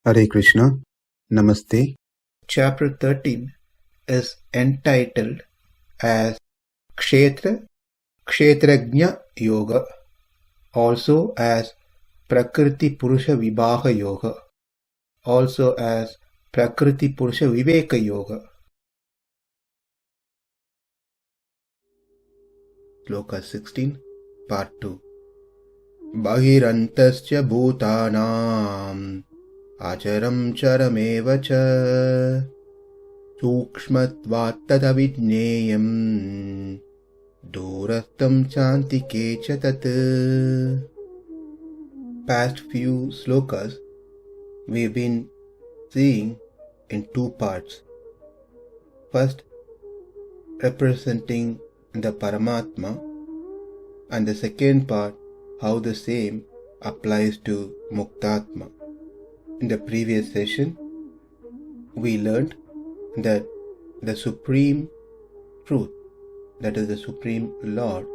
Hare Krishna, Namaste. Chapter 13 is entitled as Kshetrajña Yoga, also as Prakriti Purusha Vibhaga Yoga, also as Prakriti Purusha Viveka Yoga. Sloka 16, Part 2. Bahir antaś bhūtānām acaraṁ carameva ca sūkṣmatvāt avijñeyaṁ dūra-sthaṁ cāntike ca tat. Past few slokas we've been seeing in two parts. First, representing the Paramatma, and the second part, how the same applies to Muktatma. In the previous session, we learned that the Supreme Truth, that is the Supreme Lord,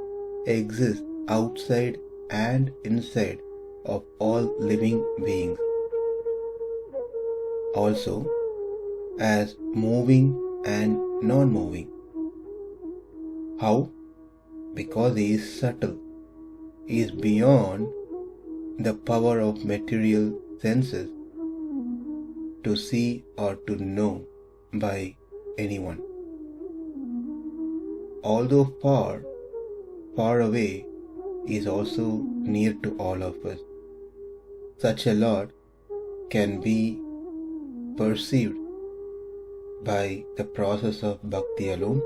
exists outside and inside of all living beings. Also, as moving and non-moving. How? Because he is subtle. He is beyond the power of material senses to see or to know by anyone. Although far away, he is also near to all of us. Such a Lord can be perceived by the process of bhakti alone,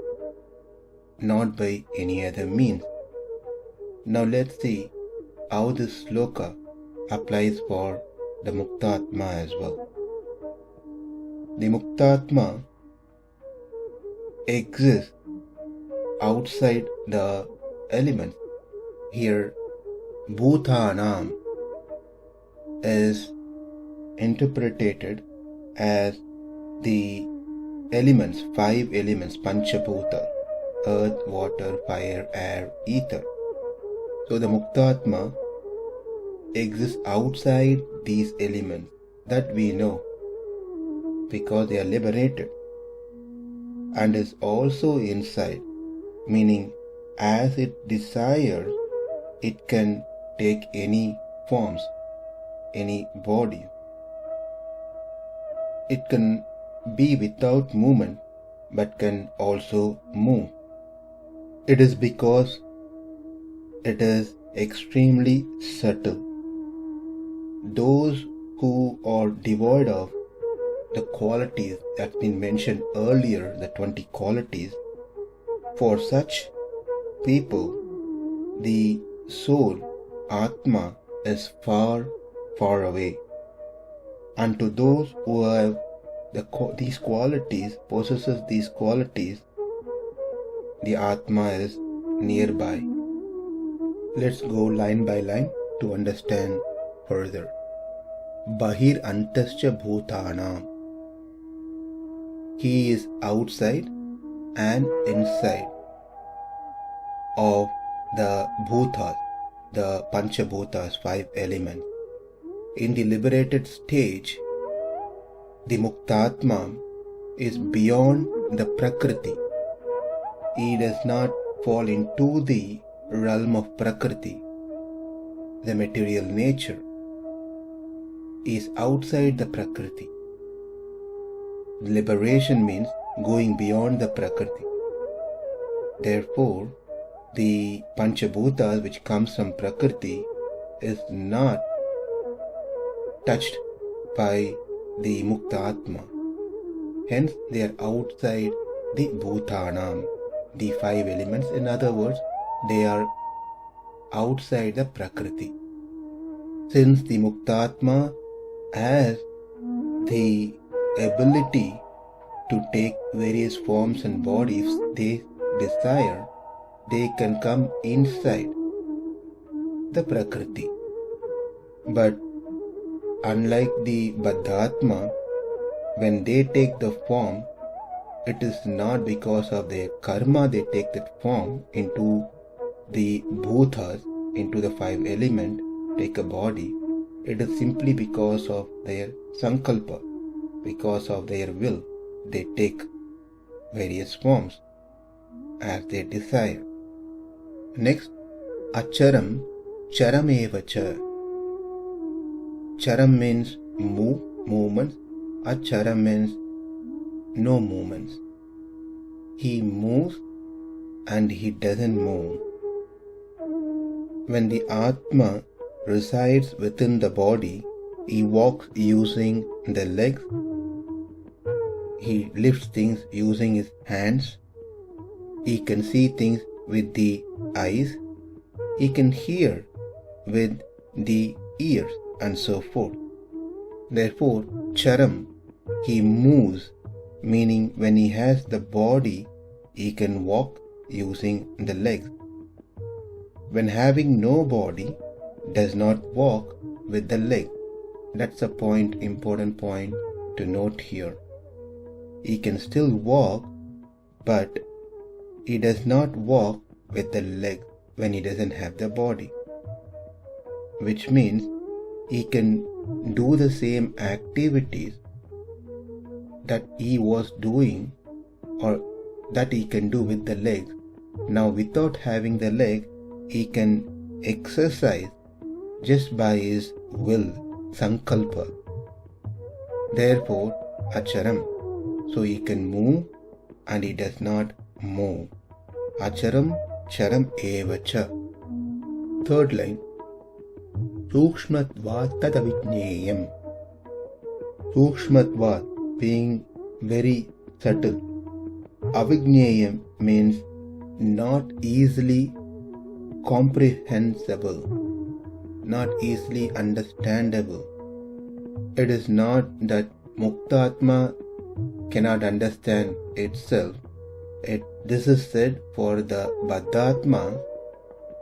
not by any other means. Now let's see how this sloka applies for the Muktatma as well. The Muktatma exists outside the elements. Here, bhūtānām is interpreted as the elements, 5 elements, panchabhūta, earth, water, fire, air, ether. So the Muktatma exists outside these elements, that we know, because they are liberated, and is also inside, meaning as it desires, it can take any forms, any body. It can be without movement, but can also move. It is because it is extremely subtle. Those who are devoid of the qualities that's been mentioned earlier, the 20 qualities, for such people, the soul, Atma, is far, far away. And to those who have these qualities, possesses these qualities, the Atma is nearby. Let's go line by line to understand further. Bahir antaś bhūtānām. He is outside and inside of the bhutas, the panchabhutas, 5 elements. In the liberated stage, the Muktatma is beyond the Prakriti. He does not fall into the realm of Prakriti, the material nature. He is outside the Prakriti. Liberation means going beyond the Prakriti. Therefore, the Panchabhutas, which comes from Prakriti, is not touched by the Muktatma. Hence, they are outside the Bhūtānām, the 5 elements. In other words, they are outside the Prakriti. Since the Muktatma has the ability to take various forms and bodies they desire, they can come inside the Prakriti. But unlike the Baddhatma, when they take the form, it is not because of their karma they take that form into the bhutas, into the 5 elements, take a body, it is simply because of their sankalpa, because of their will. They take various forms as they desire. Next, acaraṁ, charamevacha. Caram means movements. Acaraṁ means no movements. He moves and he doesn't move. When the Atma resides within the body, he walks using the legs, he lifts things using his hands, he can see things with the eyes, he can hear with the ears, and so forth. Therefore, caram, he moves, meaning when he has the body, he can walk using the legs. When having no body, does not walk with the leg. That's a important point to note here. He can still walk, but he does not walk with the leg when he doesn't have the body. Which means he can do the same activities that he was doing or that he can do with the legs. Now without having the leg, he can exercise just by his will, sankalpa. Therefore, acaraṁ. So he can move and he does not move. Acaraṁ, caram evacha. Third line. Sūkṣmatvāt avijñeyaṁ. Sūkṣmatvāt, being very subtle. Avijñeyaṁ means not easily comprehensible, not easily understandable. It is not that muktātma cannot understand itself. This is said for the baddhātma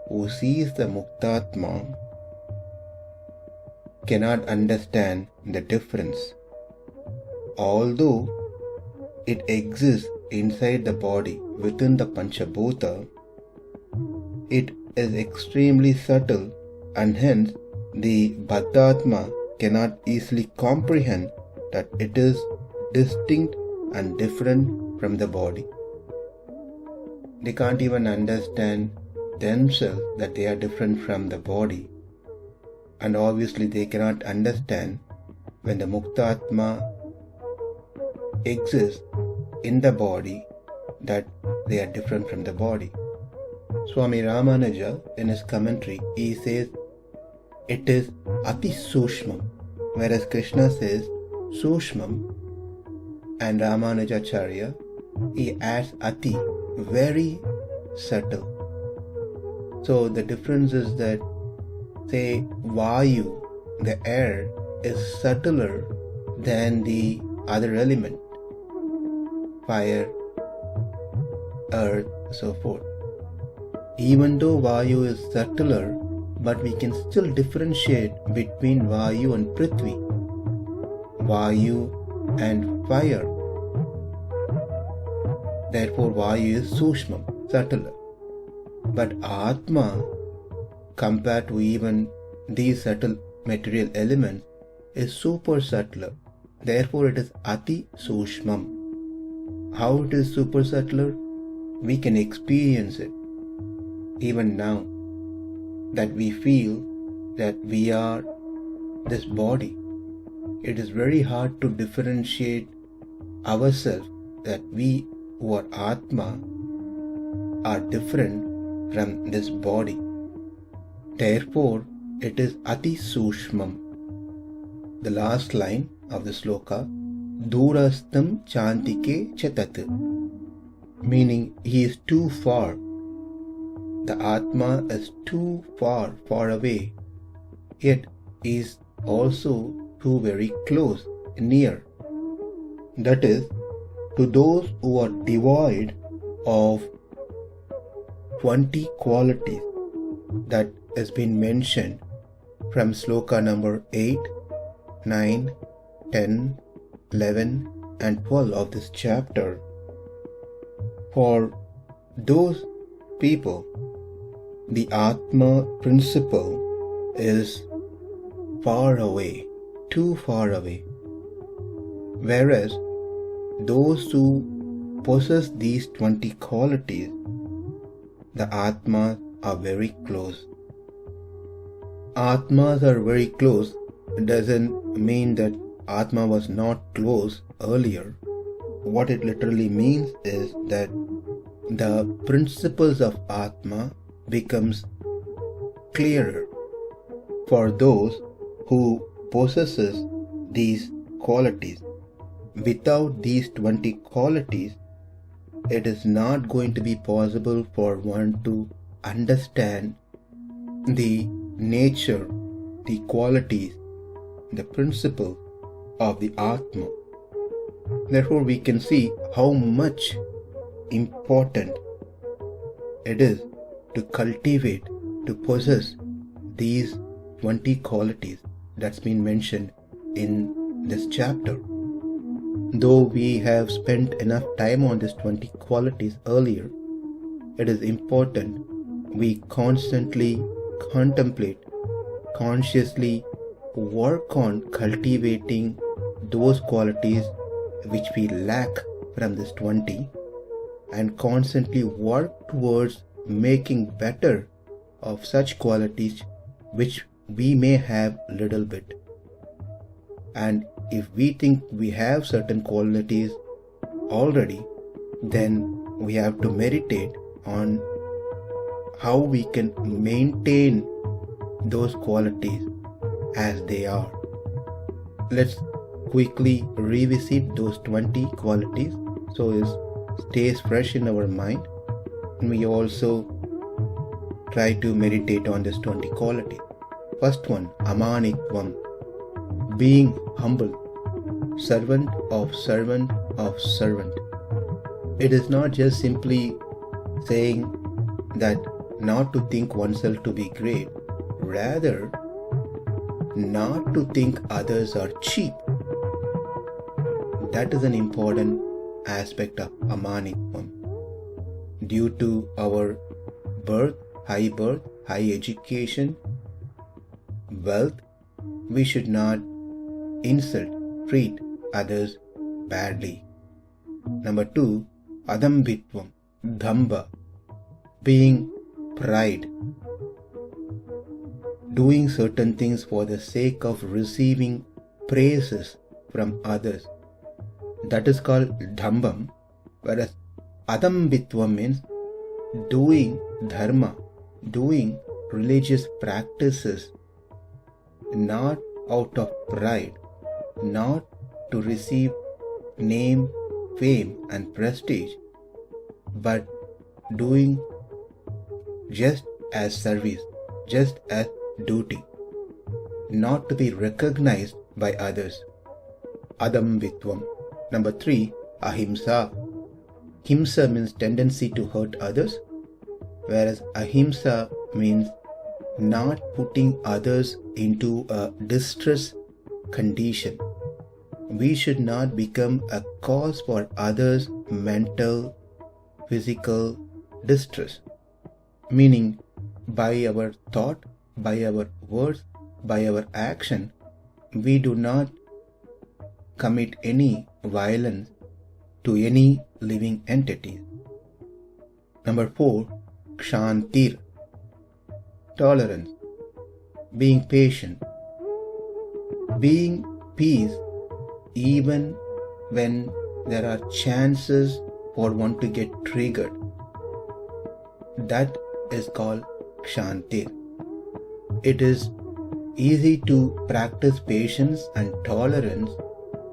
who sees the muktātma cannot understand the difference. Although it exists inside the body within the panchabhūta, it is extremely subtle and hence the baddhātma cannot easily comprehend that it is distinct and different from the body. They can't even understand themselves that they are different from the body, and obviously they cannot understand when the muktātma exists in the body that they are different from the body. Swami Ramanuja, in his commentary, he says it is ati sūkṣmam, whereas Krishna says sūkṣmam, and Ramanujacharya, he adds ati, very subtle. So the difference is that, say, vayu, the air, is subtler than the other element, fire, earth, so forth. Even though vayu is subtler, but we can still differentiate between vayu and prithvi, vayu and fire. Therefore, vayu is sūkṣmam, subtler. But Atma, compared to even these subtle material elements, is super subtler. Therefore, it is ati sūkṣmam. How it is super subtler? We can experience it even now, that we feel that we are this body. It is very hard to differentiate ourselves that we who are Atma are different from this body. Therefore, it is ati sūkṣmam. The last line of the sloka, dūra-sthaṁ cāntike chatat, meaning he is too far. The Atma is too far away, yet he is also too very close, near. That is, to those who are devoid of 20 qualities that has been mentioned from sloka number 8, 9, 10, 11 and 12 of this chapter. For those people, the Atma principle is far away, too far away. Whereas those who possess these 20 qualities, the Atmas are very close. Atmas are very close doesn't mean that Atma was not close earlier. What it literally means is that the principles of Atma becomes clearer for those who possesses these qualities. Without these 20 qualities, it is not going to be possible for one to understand the nature, the qualities, the principle of the Atma. Therefore, we can see how much important it is to cultivate, to possess these 20 qualities that's been mentioned in this chapter. Though we have spent enough time on these 20 qualities earlier, it is important we constantly contemplate, consciously work on cultivating those qualities which we lack from this 20 and constantly work towards making better of such qualities which we may have little bit. And if we think we have certain qualities already, then we have to meditate on how we can maintain those qualities as they are. Let's quickly revisit those 20 qualities so it stays fresh in our mind. And we also try to meditate on this 20 qualities. First one, amanitvam, being humble, servant of servant of servant. It is not just simply saying that not to think oneself to be great, rather not to think others are cheap. That is an important aspect of amanitvam. Due to our birth, high education, wealth, we should not treat others badly. Number 2, adambitvam, dhamba, being pride, doing certain things for the sake of receiving praises from others. That is called dhambam, whereas adambitvam means doing dharma, doing religious practices not out of pride, not to receive name, fame and prestige, but doing just as service, just as duty, not to be recognized by others. Adambitvam. Number 3, ahimsa. Himsa means tendency to hurt others, whereas ahimsa means not putting others into a distress condition. We should not become a cause for others' mental, physical distress. Meaning, by our thought, by our words, by our action, we do not commit any violence to any living entity. Number 4, kshantir, tolerance, being patient, being peace even when there are chances for one to get triggered. That is called kshantir. It is easy to practice patience and tolerance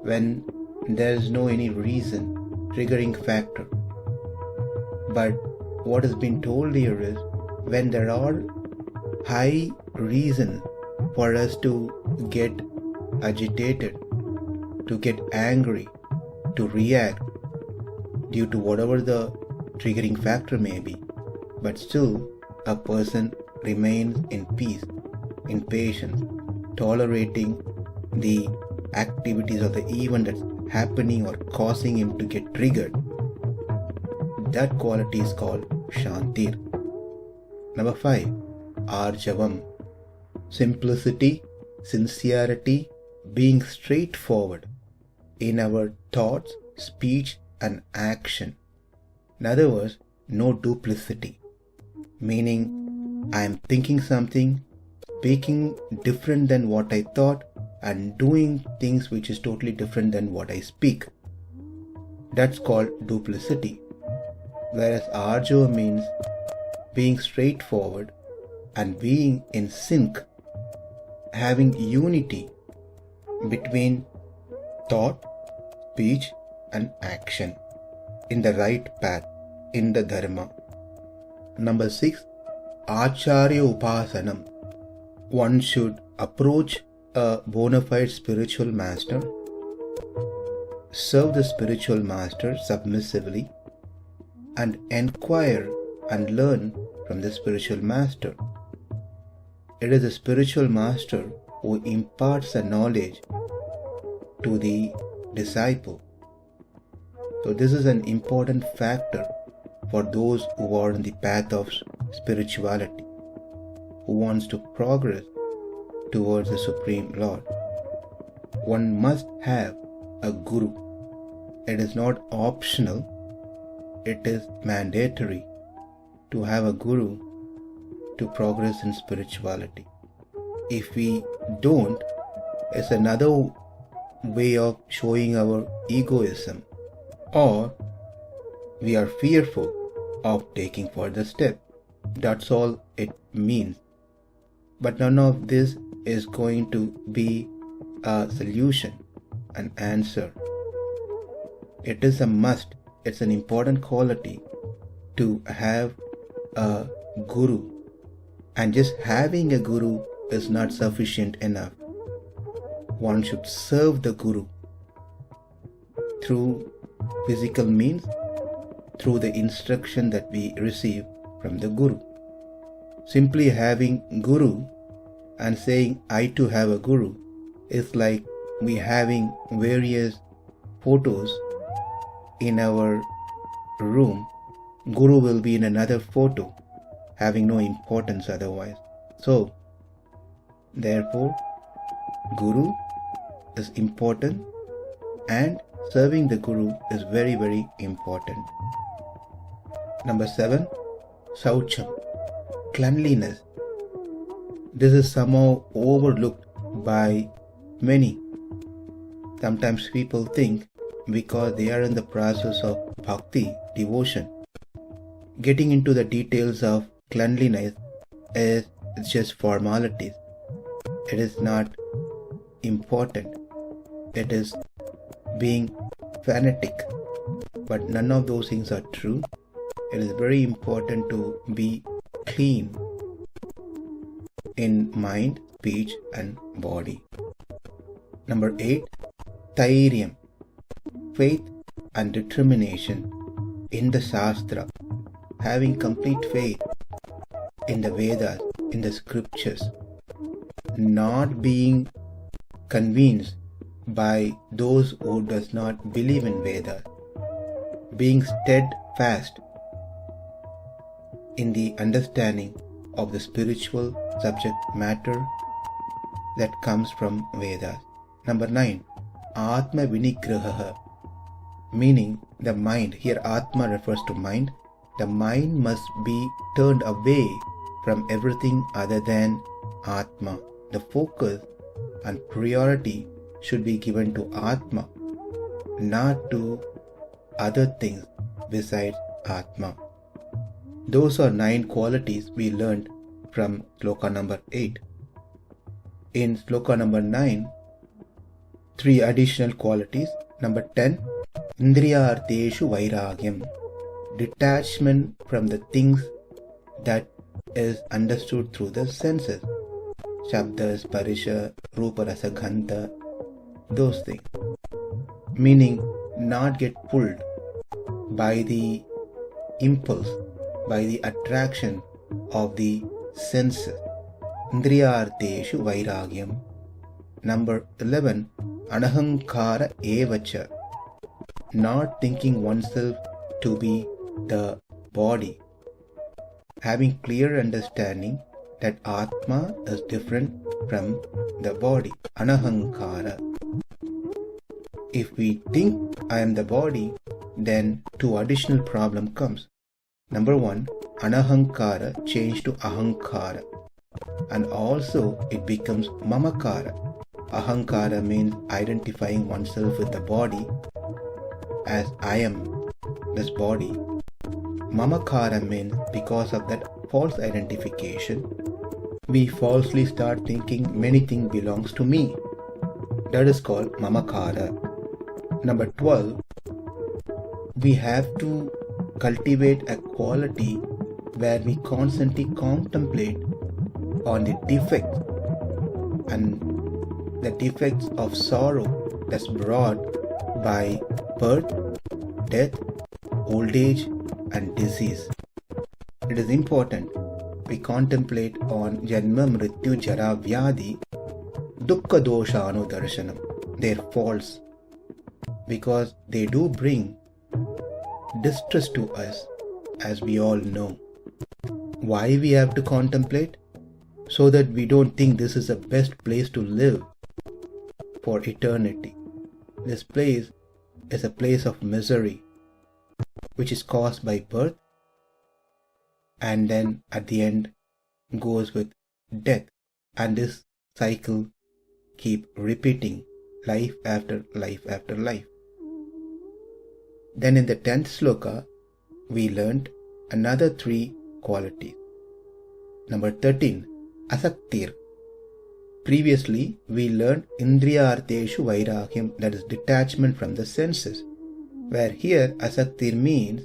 when there is no any reason, triggering factor. But what has been told here is when there are high reasons for us to get agitated, to get angry, to react due to whatever the triggering factor may be, but still a person remains in peace, in patience, tolerating the activities or the event that's happening or causing him to get triggered. That quality is called shantir. Number 5, arjavam, simplicity sincerity, being straightforward in our thoughts, speech and action. In other words, no duplicity, meaning I am thinking something, speaking different than what I thought, and doing things which is totally different than what I speak. That's called duplicity. Whereas arjo means being straightforward and being in sync, having unity between thought, speech and action in the right path, in the dharma. Number 6, acārya upāsanam. One should approach a bona fide spiritual master, serve the spiritual master submissively, and inquire and learn from the spiritual master. It is the spiritual master who imparts the knowledge to the disciple. So this is an important factor for those who are on the path of spirituality, who wants to progress towards the Supreme Lord. One must have a guru. It is not optional, it is mandatory to have a guru to progress in spirituality. If we don't, it's another way of showing our egoism, or we are fearful of taking further step. That's all it means. But none of this is going to be a solution, an answer. It is a must. It's an important quality to have a guru. And just having a guru is not sufficient enough. One should serve the guru through physical means, through the instruction that we receive from the guru. Simply having guru and saying I too have a guru is like we having various photos in our room. Guru will be in another photo, having no importance otherwise. So, therefore, guru is important and serving the guru is very, very important. Number 7, sūkṣmatvāt, cleanliness. This is somehow overlooked by many. Sometimes people think because they are in the process of bhakti, devotion, getting into the details of cleanliness is just formalities. It is not important. It is being fanatic. But none of those things are true. It is very important to be clean in mind, speech and body. Number 8, dhairyam, faith and determination in the Shastra, having complete faith in the Vedas, in the scriptures, not being convinced by those who does not believe in Vedas, being steadfast in the understanding of the spiritual subject matter that comes from Vedas. Number 9, Atma Vinigraha, meaning the mind. Here Atma refers to mind. The mind must be turned away from everything other than Atma. The focus and priority should be given to Atma, not to other things besides Atma. Those are 9 qualities we learned from Sloka number 8. In Sloka number 9, 3 additional qualities. Number 10, Indriyarteshu vairagyam, detachment from the things that is understood through the senses. Shabda, Sparisha, Rupa, Rasa, Gandha, those things. Meaning not get pulled by the impulse, by the attraction of the senses. Indriyarteshu vairagyam. Number 11, Anahankara evacha, not thinking oneself to be the body. Having clear understanding that Atma is different from the body, anahankara. If we think I am the body, then two additional problem comes. Number one, anahankara changed to ahankara, and also it becomes mamakara. Ahankara means identifying oneself with the body as I am this body. Mamakara means because of that false identification, we falsely start thinking many things belongs to me. That is called mamakara. Number 12, we have to cultivate a quality where we constantly contemplate on the defects and the defects of sorrow that's brought by birth, death, old age and disease. It is important we contemplate on janma, mrityu, jara, vyadi, dukkha dosha anudarshanam, their faults, because they do bring distress to us, as we all know. Why we have to contemplate? So that we don't think this is the best place to live for eternity. This place is a place of misery, which is caused by birth, and then at the end goes with death, and this cycle keep repeating life after life after life. Then in the 10th sloka, we learned another 3 qualities. Number 13, asaktir. Previously, we learned indriyarteshu vairagyam, that is detachment from the senses, where here asaktir means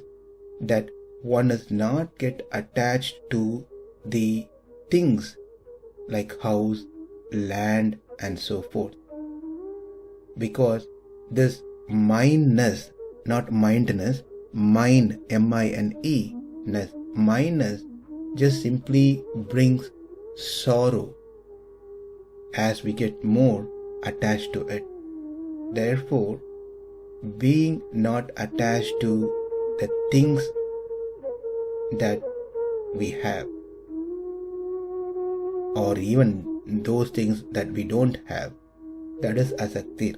that one does not get attached to the things like house, land and so forth. Because this mindness, not mindness, mind, M-I-N-E, mindness just simply brings sorrow as we get more attached to it. Therefore, being not attached to the things that we have, or even those things that we don't have, that is asaktir.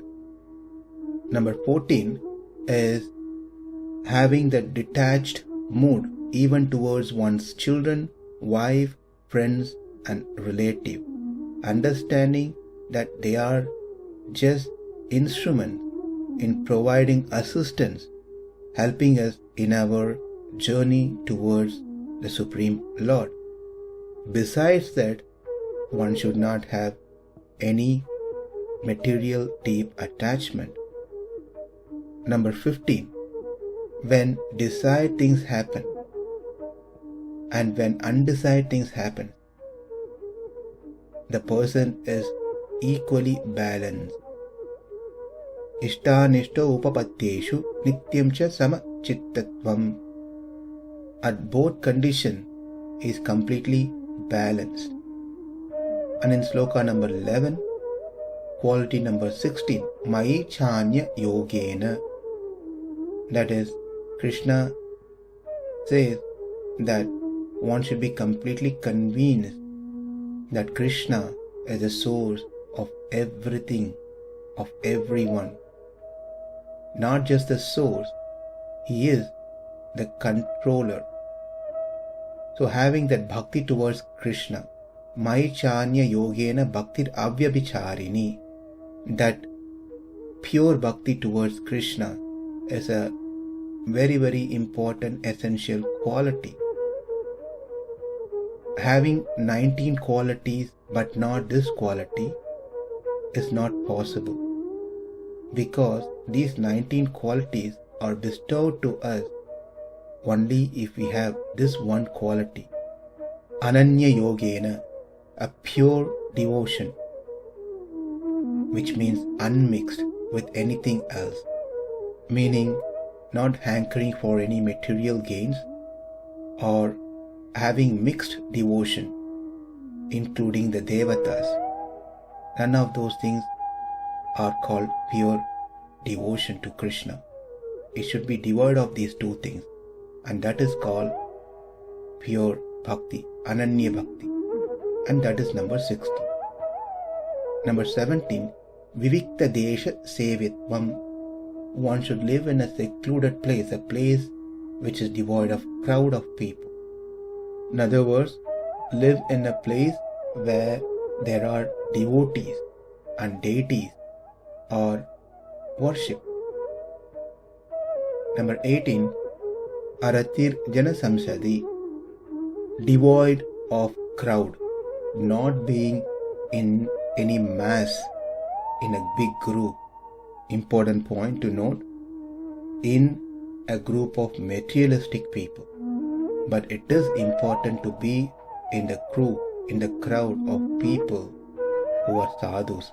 Number 14 is having the detached mood even towards one's children, wife, friends and relative, understanding that they are just instruments in providing assistance, helping us in our journey towards the Supreme Lord. Besides that, one should not have any material deep attachment. Number 15, when desired things happen and when undesired things happen, the person is equally balanced. Ishtanishto upapatyeshu nityam cha samachittatvam. At both conditions is completely balanced. And in sloka number 11, quality number 16, Mai Chanya Yogena, that is, Krishna says that one should be completely convinced that Krishna is the source of everything, of everyone. Not just the source, he is the controller. So having that bhakti towards Krishna, Mai Chanya Yogena Bhaktir Avyabhicharini, that pure bhakti towards Krishna is a very, very important essential quality. Having 19 qualities but not this quality is not possible, because these 19 qualities are bestowed to us only if we have this one quality, Ananya Yogena, a pure devotion, which means unmixed with anything else, meaning not hankering for any material gains or having mixed devotion, including the devatas. None of those things are called pure devotion to Krishna. It should be devoid of these two things, and that is called pure bhakti, ananya bhakti. and that is number 16. Number 17, vivikta desha sevyatvam. One should live in a secluded place, a place which is devoid of crowd of people. In other words, live in a place where there are devotees and deities or worship. Number 18, aratir jana samsadi, devoid of crowd, not being in any mass, in a big group. Important point to note, in a group of materialistic people. But it is important to be in the group, in the crowd of people who are sadhus.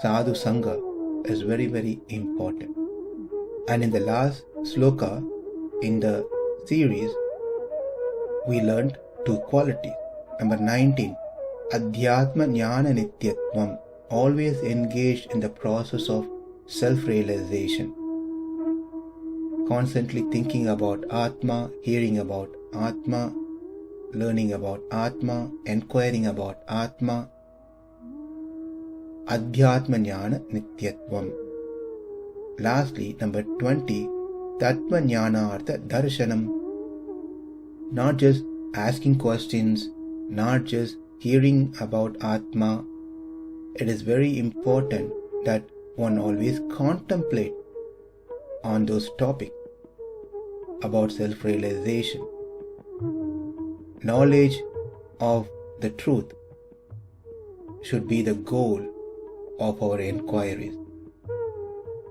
Sadhu Sangha is very, very important. And in the last sloka in the series, we learned 2 qualities. Number 19, adhyatma jnana nityatvam, always engaged in the process of self-realization. Constantly thinking about Atma, hearing about Atma, learning about Atma, inquiring about Atma. Adhyatma jnana nityatvam. Lastly, number 20, tattva jnanartha darshanam. Not just asking questions, not just hearing about Atma. It is very important that one always contemplate on those topics about self-realization. Knowledge of the truth should be the goal of our inquiries,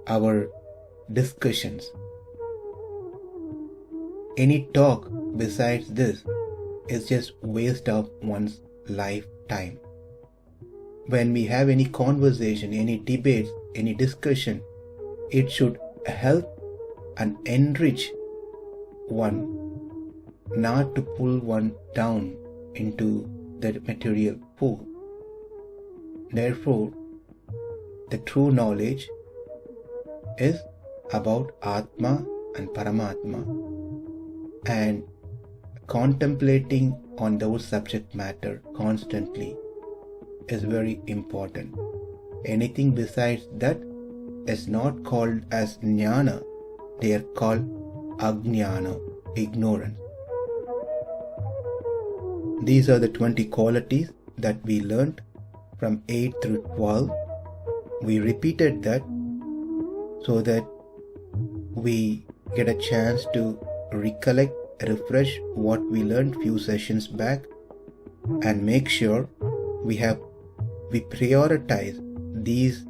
our discussions. Any talk besides this is just waste of one's lifetime. When we have any conversation, any debates, any discussion, it should help and enrich one, not to pull one down into the material pool. Therefore, the true knowledge is about Atma and Paramatma, and contemplating on those subject matter constantly is very important. Anything besides that is not called as jnana, they are called ajnana, ignorance. These are the 20 qualities that we learned from 8 through 12. We repeated that so that we get a chance to recollect, refresh what we learned few sessions back, and make sure we prioritize these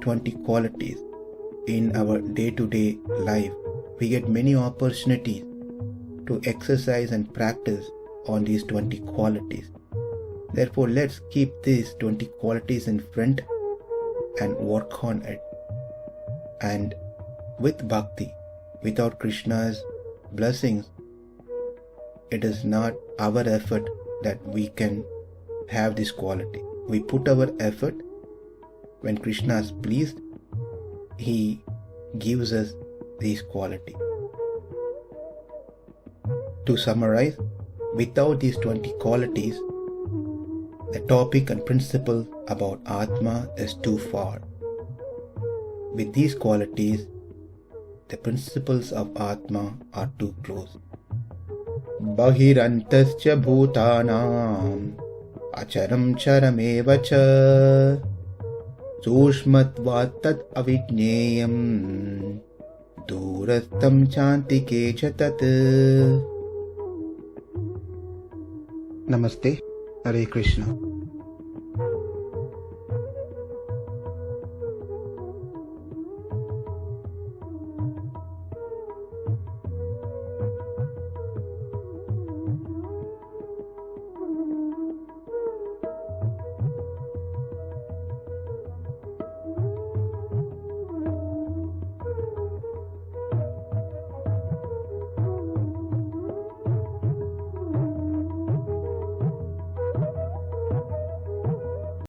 20 qualities in our day-to-day life. We get many opportunities to exercise and practice on these 20 qualities. Therefore, let's keep these 20 qualities in front and work on it. And with bhakti, without Krishna's blessings, it is not our effort that we can have this quality. We put our effort. When Krishna is pleased, He gives us these qualities. To summarize, without these 20 qualities, the topic and principle about Atma is too far. With these qualities, the principles of Atma are too close. Bahir antaś bhūtānām, acaraṁ carameva ca, sūkṣmatvāt tad avijñeyaṁ, dūra-sthaṁ cāntike ca tat. Namaste. Hare Krishna.